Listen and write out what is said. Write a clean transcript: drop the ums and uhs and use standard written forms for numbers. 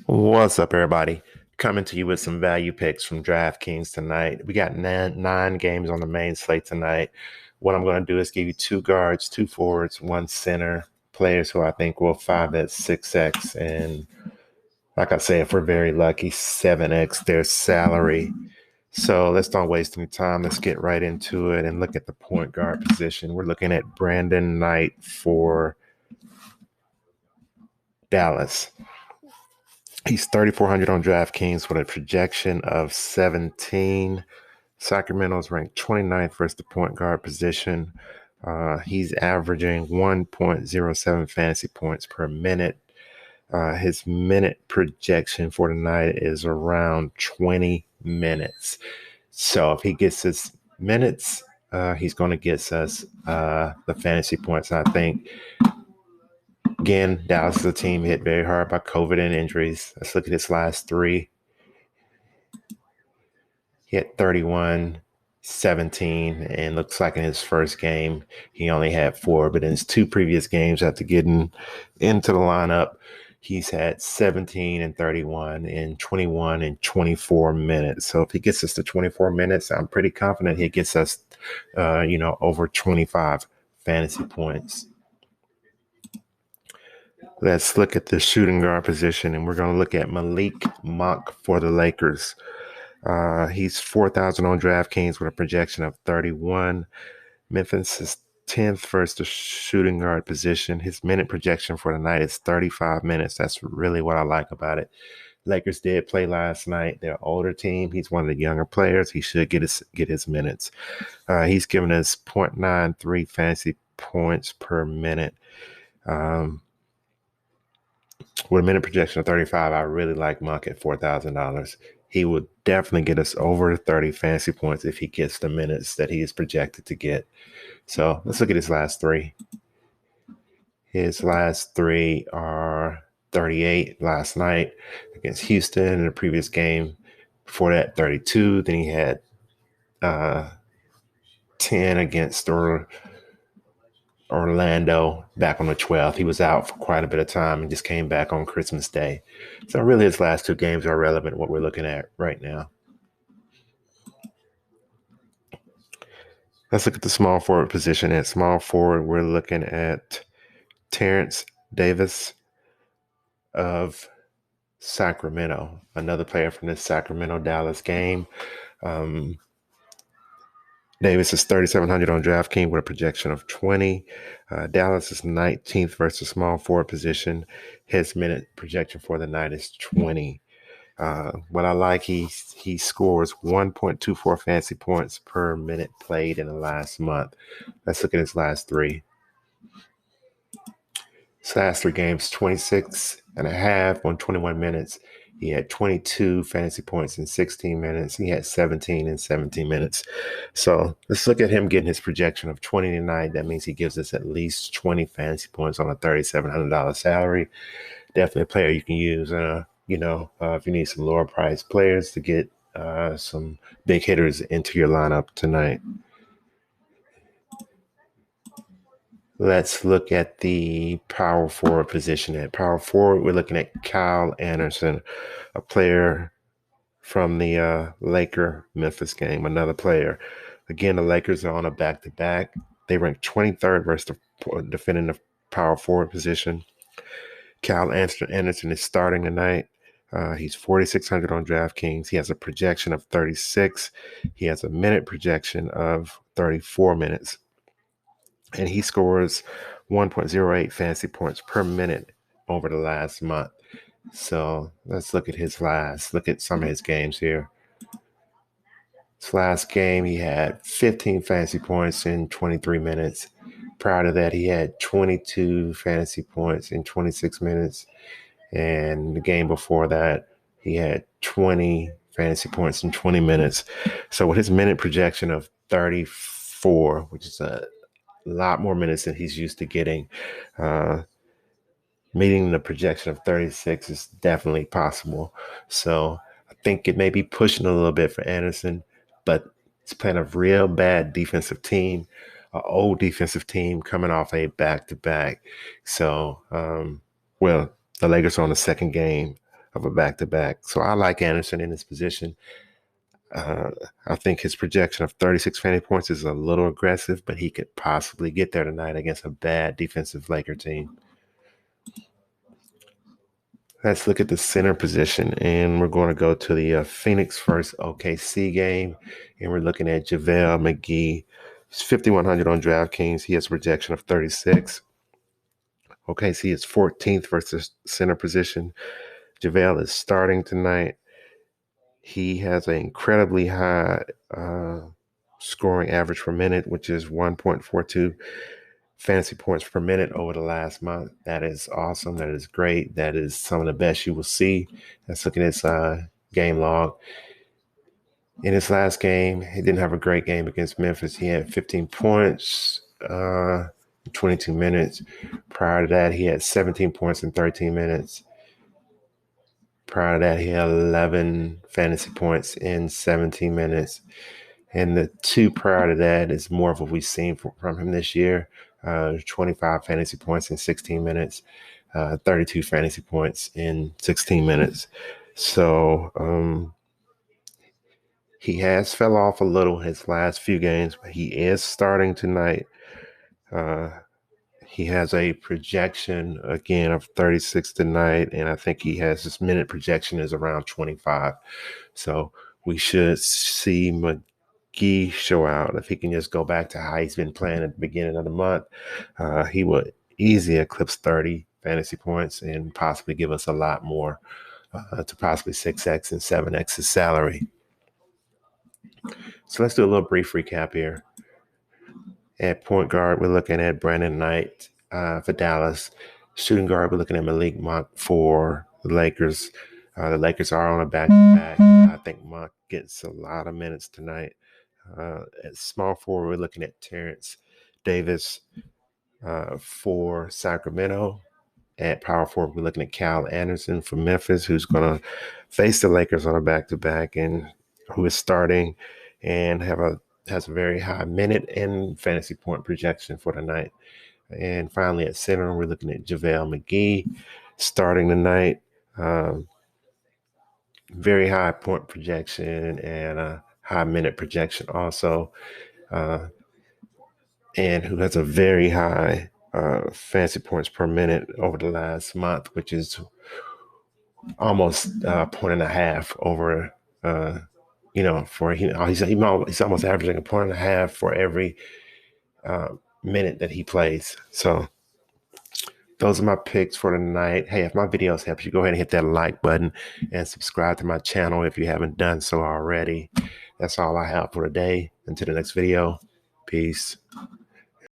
What's up, everybody? Coming to you with some value picks from DraftKings tonight. We got nine games on the main slate tonight. What I'm going to do is give you two guards, two forwards, one center, players who I think will 5x, 6x, and like I say, if we're very lucky, 7x their salary. So let's not waste any time. Let's get right into it and look at the point guard position. We're looking at Brandon Knight for Dallas. He's 3,400 on DraftKings with a projection of 17. Sacramento's ranked 29th versus the point guard position. He's averaging 1.07 fantasy points per minute. His minute projection for tonight is around 20 minutes. So if he gets his minutes, he's going to get us the fantasy points, I think. Again, Dallas is a team hit very hard by COVID and injuries. Let's look at his last three. He had 31, 17, and looks like in his first game, he only had 4. But in his 2 previous games after getting into the lineup, he's had 17 and 31 and 21 and 24 minutes. So if he gets us to 24 minutes, I'm pretty confident he gets us, over 25 fantasy points. Let's look at the shooting guard position, and we're going to look at Malik Monk for the Lakers. He's 4,000 on DraftKings with a projection of 31. Memphis is 10th versus the shooting guard position. His minute projection for the night is 35 minutes. That's really what I like about it. Lakers did play last night. They're an older team. He's one of the younger players. He should get his minutes. He's given us 0.93 fantasy points per minute. With a minute projection of 35, I really like Monk at $4,000. He would definitely get us over 30 fantasy points if he gets the minutes that he is projected to get. So let's look at his last 3. His last 3 are 38 last night against Houston in the previous game. Before that, 32. Then he had 10 against Orlando back on the 12th. He was out for quite a bit of time and just came back on Christmas Day. So really his last 2 games are relevant to what we're looking at right now. Let's look at the small forward position. At small forward, we're looking at Terrence Davis of Sacramento, another player from this Sacramento-Dallas game. Davis is 3,700 on DraftKings with a projection of 20. Dallas is 19th versus small forward position. His minute projection for the night is 20. What I like, he scores 1.24 fantasy points per minute played in the last month. Let's look at his last 3. His last 3 games, 26 and a half on 21 minutes. He had 22 fantasy points in 16 minutes. He had 17 in 17 minutes. So let's look at him getting his projection of 20 tonight. That means he gives us at least 20 fantasy points on a $3,700 salary. Definitely a player you can use, if you need some lower price players to get some big hitters into your lineup tonight. Let's look at the power forward position. At power forward, we're looking at Kyle Anderson, a player from the Laker-Memphis game, another player. Again, the Lakers are on a back-to-back. They rank 23rd versus defending the power forward position. Kyle Anderson is starting tonight. He's 4,600 on DraftKings. He has a projection of 36. He has a minute projection of 34 minutes. And he scores 1.08 fantasy points per minute over the last month. So let's look at some of his games here. His last game, he had 15 fantasy points in 23 minutes. Prior to that, he had 22 fantasy points in 26 minutes. And the game before that, he had 20 fantasy points in 20 minutes. So with his minute projection of 34, which is a lot more minutes than he's used to getting, meeting the projection of 36 is definitely possible. So I think it may be pushing a little bit for Anderson, but he's playing a real bad defensive team, an old defensive team coming off a back-to-back. So, the Lakers are on the second game of a back-to-back. So I like Anderson in this position. I think his projection of 36 fantasy points is a little aggressive, but he could possibly get there tonight against a bad defensive Laker team. Let's look at the center position, and we're going to go to the Phoenix versus OKC game, and we're looking at JaVale McGee. He's 5,100 on DraftKings. He has a projection of 36. OKC is 14th versus center position. JaVale is starting tonight. He has an incredibly high scoring average per minute, which is 1.42 fantasy points per minute over the last month. That is awesome. That is great. That is some of the best you will see. Let's look at his game log. In his last game, he didn't have a great game against Memphis. He had 15 points, 22 minutes. Prior to that, he had 17 points in 13 minutes. Prior to that, he had 11 fantasy points in 17 minutes. And the two prior to that is more of what we've seen from him this year. 25 fantasy points in 16 minutes, 32 fantasy points in 16 minutes. So he has fell off a little his last few games, but he is starting tonight. He has a projection, again, of 36 tonight, and I think he has his minute projection is around 25. So we should see McGee show out. If he can just go back to how he's been playing at the beginning of the month, he would easily eclipse 30 fantasy points and possibly give us a lot more, to possibly 6x and 7x his salary. So let's do a little brief recap here. At point guard, we're looking at Brandon Knight for Dallas. Shooting guard, we're looking at Malik Monk for the Lakers. The Lakers are on a back-to-back. I think Monk gets a lot of minutes tonight. At small forward, we're looking at Terrence Davis for Sacramento. At power forward, we're looking at Kyle Anderson for Memphis, who's going to face the Lakers on a back-to-back and who is starting and has a very high minute and fantasy point projection for the night. And finally, at center, we're looking at JaVale McGee starting tonight. Very high point projection and a high minute projection also. And who has a very high fantasy points per minute over the last month, which is almost a point and a half over, for he's almost averaging a point and a half for every minute that he plays. So those are my picks for tonight. Hey, if my videos help you, go ahead and hit that like button and subscribe to my channel if you haven't done so already. That's all I have for today. Until the next video, peace.